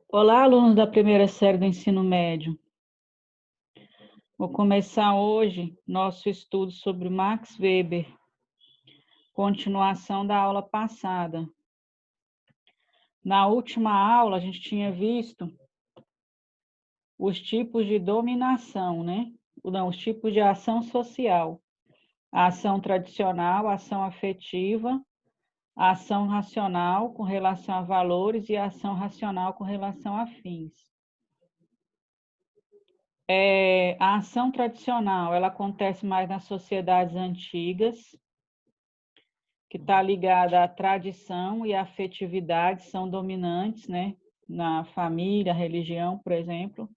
Olá, alunos da primeira série do ensino médio. Vou começar hoje nosso estudo sobre Max Weber, continuação da aula passada. Na última aula, a gente tinha visto os tipos de dominação, né? Não, os tipos de ação social. A ação tradicional, a ação afetiva, a ação racional com relação a valores e a ação racional com relação a fins. A ação tradicional, ela acontece mais nas sociedades antigas, que está ligada à tradição e à afetividade, são dominantes, né? Na família, religião, por exemplo.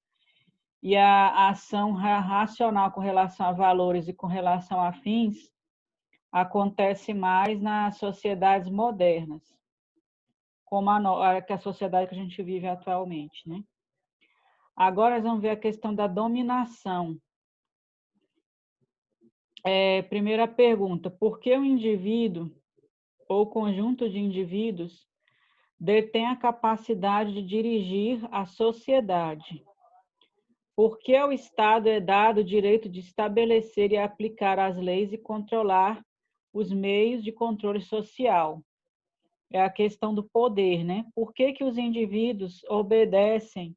E a ação racional com relação a valores e com relação a fins acontece mais nas sociedades modernas, como a sociedade que a gente vive atualmente, né? Agora nós vamos ver a questão da dominação. Primeira pergunta: por que o indivíduo ou conjunto de indivíduos detém a capacidade de dirigir a sociedade? Por que ao Estado é dado o direito de estabelecer e aplicar as leis e controlar os meios de controle social? É a questão do poder, né? Por que os indivíduos obedecem?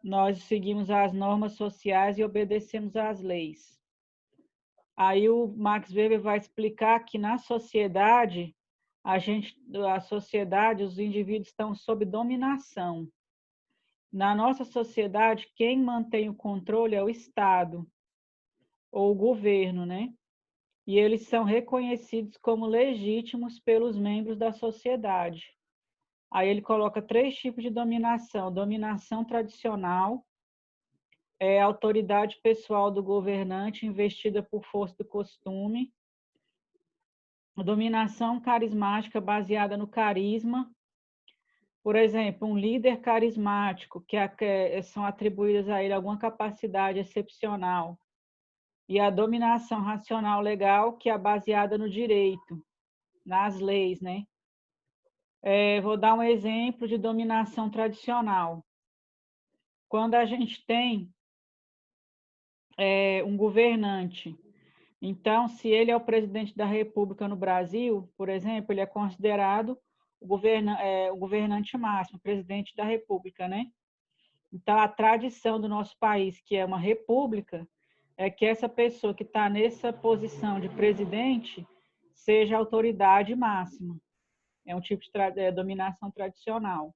Nós seguimos as normas sociais e obedecemos às leis. Aí o Max Weber vai explicar que na sociedade, a sociedade, os indivíduos estão sob dominação. Na nossa sociedade, quem mantém o controle é o Estado ou o governo, né? E eles são reconhecidos como legítimos pelos membros da sociedade. Aí ele coloca 3 tipos de dominação: dominação tradicional, a autoridade pessoal do governante investida por força do costume, dominação carismática baseada no carisma. Por exemplo, um líder carismático, que são atribuídas a ele alguma capacidade excepcional. E a dominação racional legal, que é baseada no direito, nas leis, né? Vou dar um exemplo de dominação tradicional. Quando a gente tem um governante, então, se ele é o presidente da República no Brasil, por exemplo, ele é considerado o governante máximo, o presidente da República, né? Então, a tradição do nosso país, que é uma república, é que essa pessoa que está nessa posição de presidente seja a autoridade máxima. É um tipo de dominação tradicional.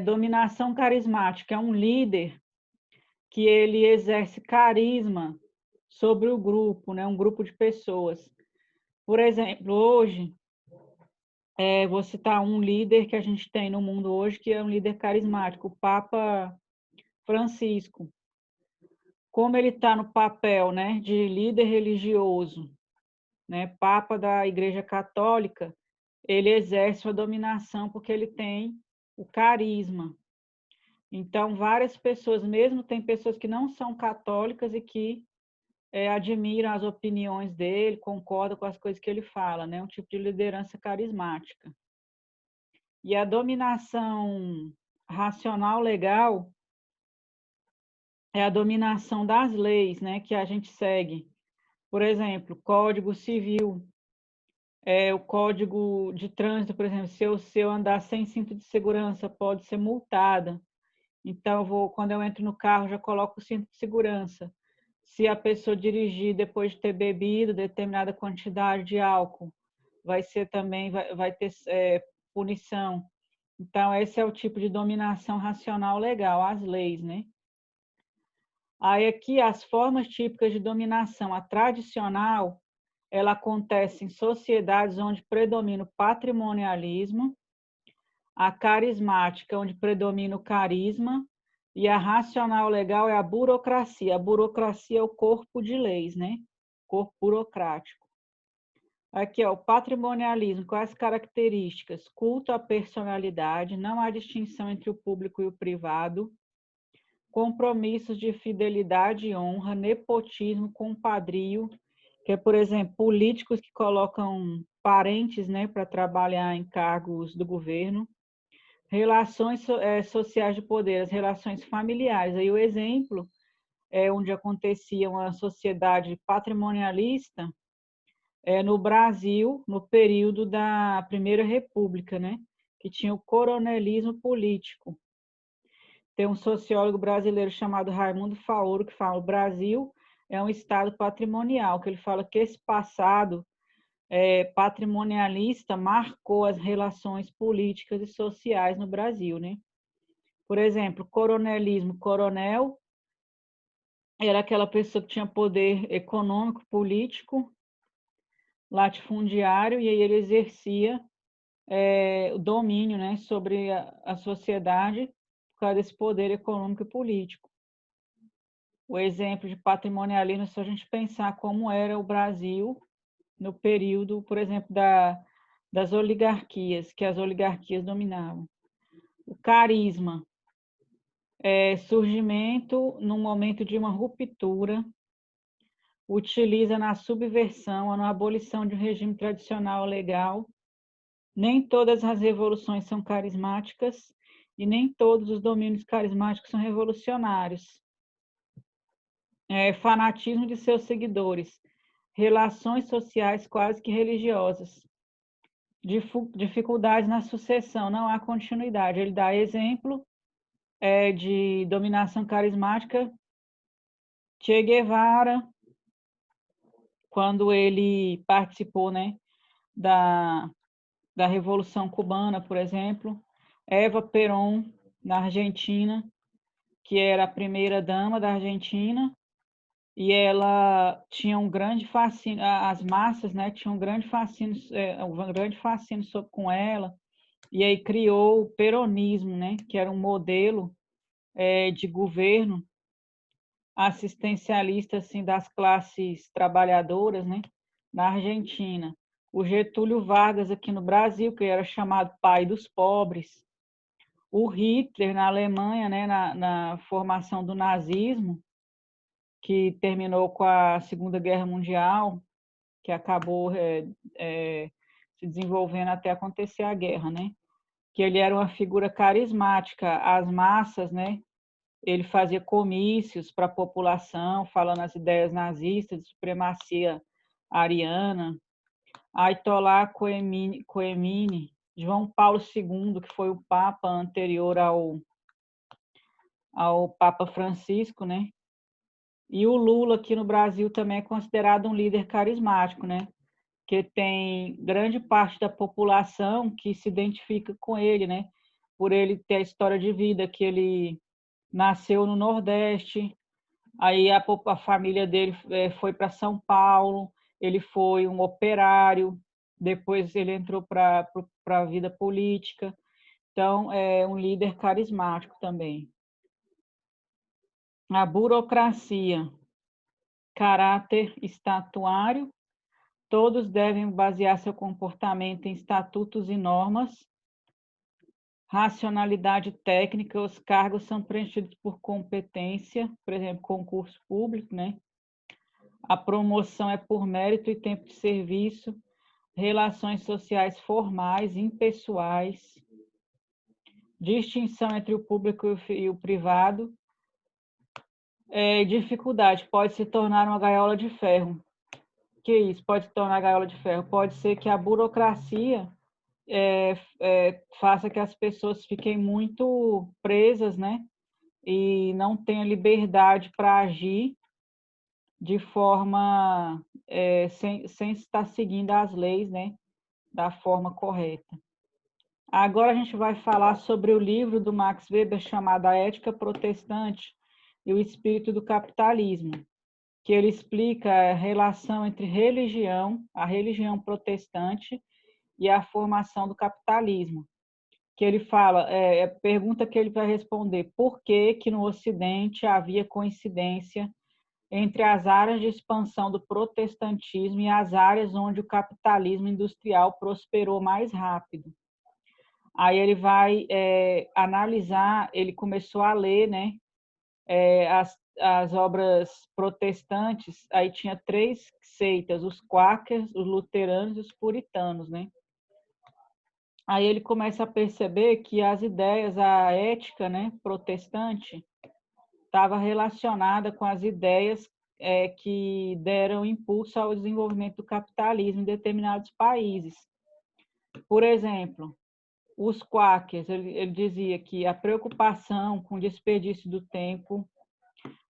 Dominação carismática é um líder que ele exerce carisma sobre o grupo, né? Um grupo de pessoas. Por exemplo, hoje, vou citar um líder que a gente tem no mundo hoje, que é um líder carismático, o Papa Francisco. Como ele está no papel, né, de líder religioso, né, Papa da Igreja Católica, ele exerce a dominação porque ele tem o carisma. Então, várias pessoas, mesmo tem pessoas que não são católicas e que admiram as opiniões dele, concordam com as coisas que ele fala, né? Um tipo de liderança carismática. E a dominação racional legal é a dominação das leis, né? Que a gente segue. Por exemplo, Código Civil, o Código de Trânsito, por exemplo, se eu andar sem cinto de segurança, pode ser multada. Então, quando eu entro no carro, já coloco o cinto de segurança. Se a pessoa dirigir depois de ter bebido determinada quantidade de álcool, vai ser também, vai ter punição. Então, esse é o tipo de dominação racional legal, as leis, né? Aí aqui as formas típicas de dominação. A tradicional, ela acontece em sociedades onde predomina o patrimonialismo, a carismática, onde predomina o carisma, e a racional legal é a burocracia. A burocracia é o corpo de leis, né? Corpo burocrático. Aqui, ó, o patrimonialismo, quais características? Culto à personalidade, não há distinção entre o público e o privado, compromissos de fidelidade e honra, nepotismo, compadrio, que é, por exemplo, políticos que colocam parentes, né, para trabalhar em cargos do governo, Relações sociais de poder, as relações familiares. Aí o exemplo é onde acontecia uma sociedade patrimonialista no Brasil, no período da Primeira República, né? Que tinha o coronelismo político. Tem um sociólogo brasileiro chamado Raimundo Faoro que fala: o Brasil é um estado patrimonial, que ele fala que esse passado patrimonialista marcou as relações políticas e sociais no Brasil, né? Por exemplo, coronelismo, coronel era aquela pessoa que tinha poder econômico, político, latifundiário, e aí ele exercia o domínio, né, sobre a sociedade por causa desse poder econômico e político. O exemplo de patrimonialismo é só a gente pensar como era o Brasil no período, por exemplo, das oligarquias, que as oligarquias dominavam. O carisma é surgimento no momento de uma ruptura, utiliza na subversão, na abolição de um regime tradicional legal. Nem todas as revoluções são carismáticas e nem todos os domínios carismáticos são revolucionários. Fanatismo de seus seguidores, relações sociais quase que religiosas, dificuldades na sucessão, não há continuidade. Ele dá exemplo de dominação carismática, Che Guevara, quando ele participou, né, da Revolução Cubana, por exemplo, Eva Perón, na Argentina, que era a primeira-dama da Argentina, e ela tinha um grande fascínio, as massas, né, tinham um grande fascínio com ela, e aí criou o peronismo, né, que era um modelo de governo assistencialista assim, das classes trabalhadoras, né, na Argentina. O Getúlio Vargas aqui no Brasil, que era chamado pai dos pobres. O Hitler na Alemanha, né, na formação do nazismo, que terminou com a Segunda Guerra Mundial, que acabou se desenvolvendo até acontecer a guerra, né? Que ele era uma figura carismática, as massas, né? Ele fazia comícios para a população, falando as ideias nazistas, de supremacia ariana. Ayatollah Khomeini, João Paulo II, que foi o Papa anterior ao Papa Francisco, né? E o Lula aqui no Brasil também é considerado um líder carismático, né? Que tem grande parte da população que se identifica com ele, né? Por ele ter a história de vida, que ele nasceu no Nordeste, aí a família dele foi para São Paulo, ele foi um operário, depois ele entrou para a vida política, então é um líder carismático também. A burocracia, caráter estatuário, todos devem basear seu comportamento em estatutos e normas. Racionalidade técnica, os cargos são preenchidos por competência, por exemplo, concurso público, né? A promoção é por mérito e tempo de serviço. Relações sociais formais, impessoais. Distinção entre o público e o privado. Dificuldade, pode se tornar uma gaiola de ferro. Que isso? Pode se tornar gaiola de ferro? Pode ser que a burocracia faça que as pessoas fiquem muito presas, né? E não tenham liberdade para agir de forma sem estar seguindo as leis, né? Da forma correta. Agora a gente vai falar sobre o livro do Max Weber chamado A Ética Protestante e o Espírito do Capitalismo, que ele explica a relação entre a religião protestante e a formação do capitalismo. Que ele fala, pergunta que ele vai responder, por que que no Ocidente havia coincidência entre as áreas de expansão do protestantismo e as áreas onde o capitalismo industrial prosperou mais rápido. Aí ele vai analisar, ele começou a ler, né, as obras protestantes, aí tinha 3 seitas, os quáquers, os luteranos e os puritanos, né? Aí ele começa a perceber que as ideias, a ética, né, protestante, estava relacionada com as ideias que deram impulso ao desenvolvimento do capitalismo em determinados países. Por exemplo, os quakers, ele dizia que a preocupação com o desperdício do tempo,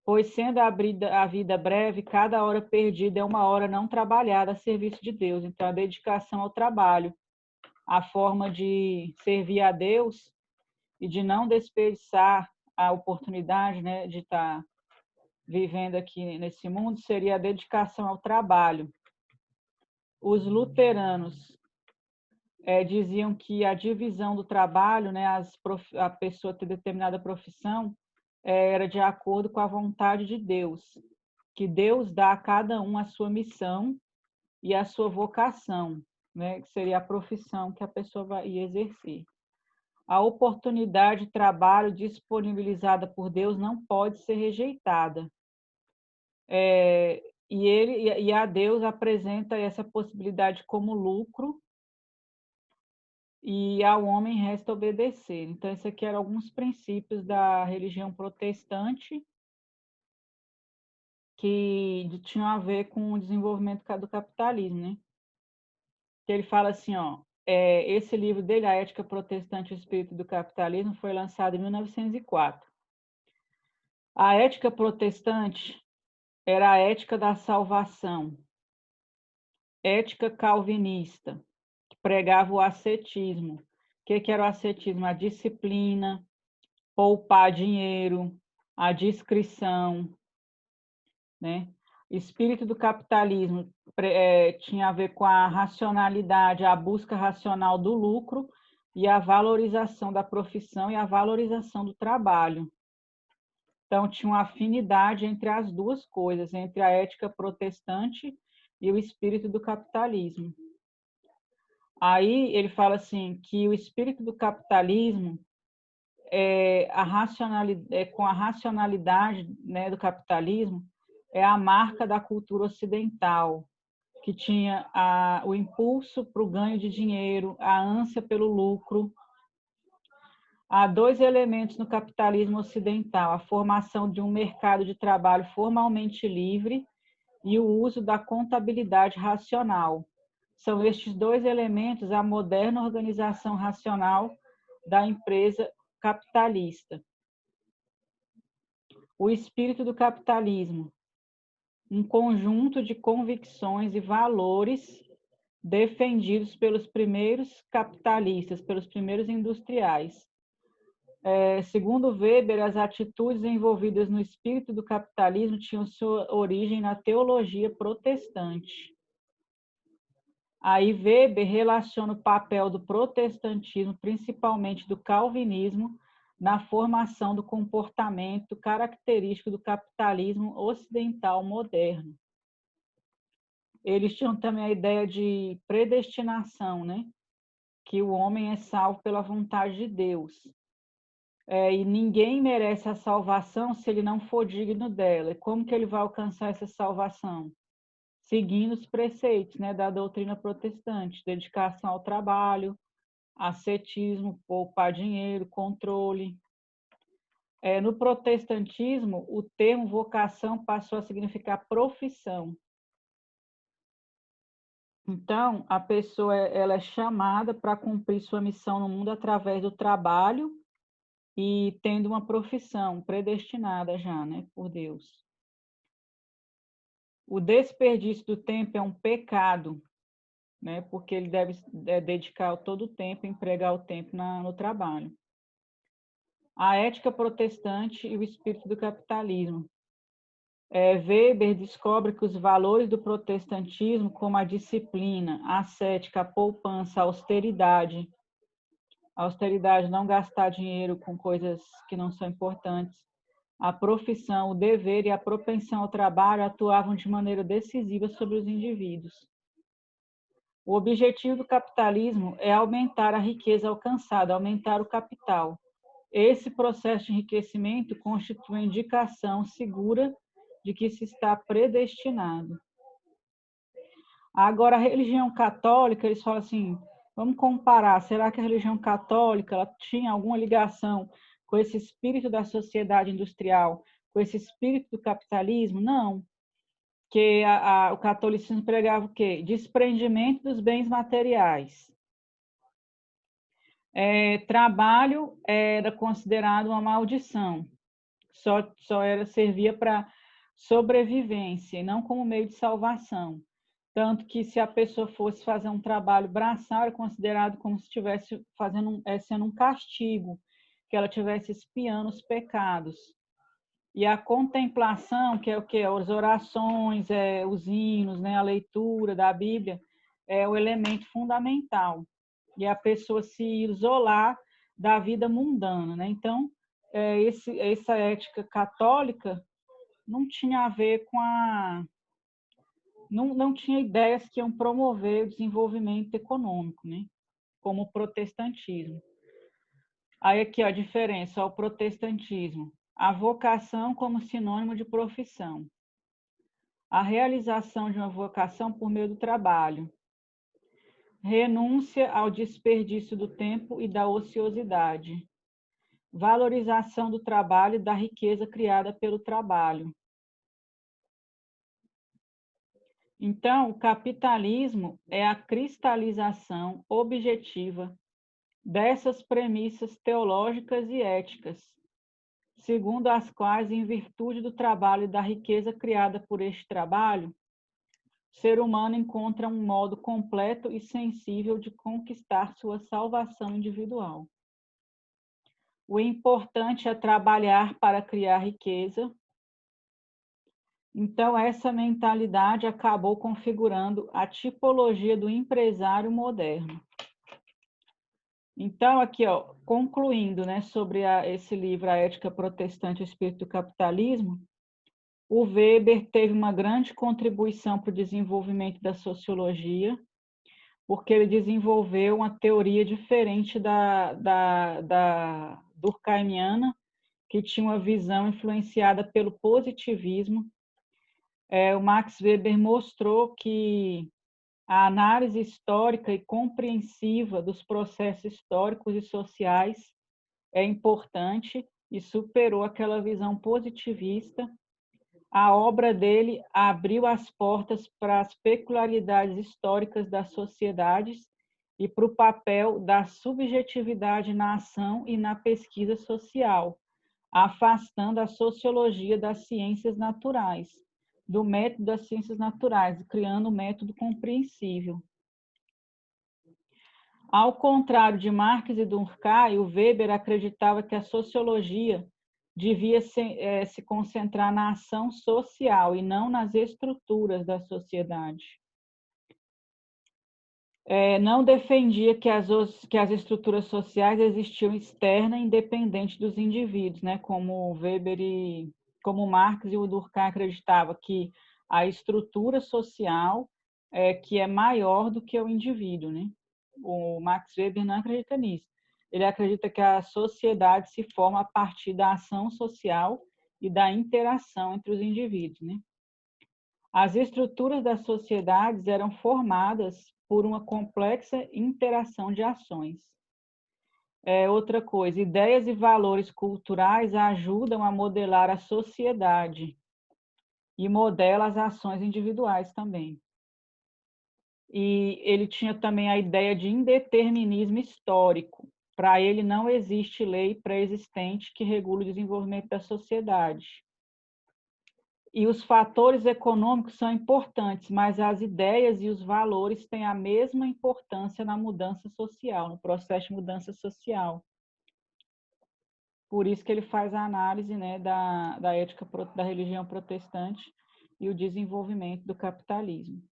pois sendo a vida breve, cada hora perdida é uma hora não trabalhada a serviço de Deus. Então, a dedicação ao trabalho, a forma de servir a Deus e de não desperdiçar a oportunidade, né, de estar vivendo aqui nesse mundo, seria a dedicação ao trabalho. Os luteranos diziam que a divisão do trabalho, né, a pessoa ter determinada profissão, era de acordo com a vontade de Deus, que Deus dá a cada um a sua missão e a sua vocação, né, que seria a profissão que a pessoa ia exercer. A oportunidade de trabalho disponibilizada por Deus não pode ser rejeitada. E a Deus apresenta essa possibilidade como lucro, e ao homem resta obedecer. Então, esses aqui eram alguns princípios da religião protestante que tinham a ver com o desenvolvimento do capitalismo, né? Que ele fala assim, ó, esse livro dele, A Ética Protestante e o Espírito do Capitalismo, foi lançado em 1904. A ética protestante era a ética da salvação, ética calvinista, que pregava o ascetismo. O que era o ascetismo? A disciplina, poupar dinheiro, a discrição, né? Espírito do capitalismo tinha a ver com a racionalidade, a busca racional do lucro e a valorização da profissão e a valorização do trabalho. Então, tinha uma afinidade entre as duas coisas, entre a ética protestante e o espírito do capitalismo. Aí ele fala assim que o espírito do capitalismo com a racionalidade, né, do capitalismo, é a marca da cultura ocidental, que tinha o impulso para o ganho de dinheiro, a ânsia pelo lucro. Há dois elementos no capitalismo ocidental: a formação de um mercado de trabalho formalmente livre e o uso da contabilidade racional. São estes dois elementos a moderna organização racional da empresa capitalista. O espírito do capitalismo, um conjunto de convicções e valores defendidos pelos primeiros capitalistas, pelos primeiros industriais. Segundo Weber, as atitudes envolvidas no espírito do capitalismo tinham sua origem na teologia protestante. Aí Weber relaciona o papel do protestantismo, principalmente do calvinismo, na formação do comportamento característico do capitalismo ocidental moderno. Eles tinham também a ideia de predestinação, né? Que o homem é salvo pela vontade de Deus. E ninguém merece a salvação se ele não for digno dela. E como que ele vai alcançar essa salvação? Seguindo os preceitos, né, da doutrina protestante: dedicação ao trabalho, ascetismo, poupar dinheiro, controle. No protestantismo, o termo vocação passou a significar profissão. Então, a pessoa ela é chamada para cumprir sua missão no mundo através do trabalho e tendo uma profissão predestinada já, né, por Deus. O desperdício do tempo é um pecado, né, porque ele deve dedicar todo o tempo, empregar o tempo no trabalho. A ética protestante e o espírito do capitalismo. Weber descobre que os valores do protestantismo, como a disciplina, a ascética, a poupança, a austeridade, não gastar dinheiro com coisas que não são importantes, a profissão, o dever e a propensão ao trabalho atuavam de maneira decisiva sobre os indivíduos. O objetivo do capitalismo é aumentar a riqueza alcançada, aumentar o capital. Esse processo de enriquecimento constitui uma indicação segura de que se está predestinado. Agora, a religião católica, eles falam assim, Vamos comparar, será que a religião católica ela tinha alguma ligação com esse espírito da sociedade industrial, com esse espírito do capitalismo? Não, que o catolicismo pregava o quê? Desprendimento dos bens materiais. Trabalho era considerado uma maldição, servia para sobrevivência e não como meio de salvação. Tanto que se a pessoa fosse fazer um trabalho braçal, era considerado como se estivesse sendo um castigo, que ela estivesse expiando os pecados. E a contemplação, que é o quê? As orações, os hinos, né? A leitura da Bíblia, é o elemento fundamental. E a pessoa se isolar da vida mundana, né? Então, essa ética católica não tinha a ver com não tinha ideias que iam promover o desenvolvimento econômico, né? Como o protestantismo. Aí aqui ó, a diferença, ó, o protestantismo. A vocação como sinônimo de profissão. A realização de uma vocação por meio do trabalho. Renúncia ao desperdício do tempo e da ociosidade. Valorização do trabalho e da riqueza criada pelo trabalho. Então, o capitalismo é a cristalização objetiva dessas premissas teológicas e éticas, segundo as quais, em virtude do trabalho e da riqueza criada por este trabalho, o ser humano encontra um modo completo e sensível de conquistar sua salvação individual. O importante é trabalhar para criar riqueza. Então, essa mentalidade acabou configurando a tipologia do empresário moderno. Então, aqui, ó, concluindo, né, sobre esse livro, A Ética Protestante e o Espírito do Capitalismo, o Weber teve uma grande contribuição para o desenvolvimento da sociologia, porque ele desenvolveu uma teoria diferente da durkheimiana, que tinha uma visão influenciada pelo positivismo. O Max Weber mostrou que a análise histórica e compreensiva dos processos históricos e sociais é importante e superou aquela visão positivista. A obra dele abriu as portas para as peculiaridades históricas das sociedades e para o papel da subjetividade na ação e na pesquisa social, afastando a sociologia das ciências naturais, do método das ciências naturais, criando um método compreensível. Ao contrário de Marx e Durkheim, o Weber acreditava que a sociologia devia se concentrar na ação social e não nas estruturas da sociedade. Não defendia que as estruturas sociais existiam externa e independente dos indivíduos, né? Como Weber como Marx e o Durkheim acreditavam que a estrutura social que é maior do que o indivíduo, né? O Max Weber não acredita nisso. Ele acredita que a sociedade se forma a partir da ação social e da interação entre os indivíduos, né? As estruturas das sociedades eram formadas por uma complexa interação de ações. Outra coisa, ideias e valores culturais ajudam a modelar a sociedade e modela as ações individuais também. E ele tinha também a ideia de indeterminismo histórico. Para ele, não existe lei pré-existente que regule o desenvolvimento da sociedade. E os fatores econômicos são importantes, mas as ideias e os valores têm a mesma importância na mudança social, no processo de mudança social. Por isso que ele faz a análise, né, da ética da religião protestante e o desenvolvimento do capitalismo.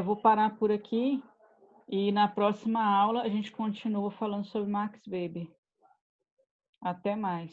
Vou parar por aqui e na próxima aula a gente continua falando sobre Max Weber. Até mais.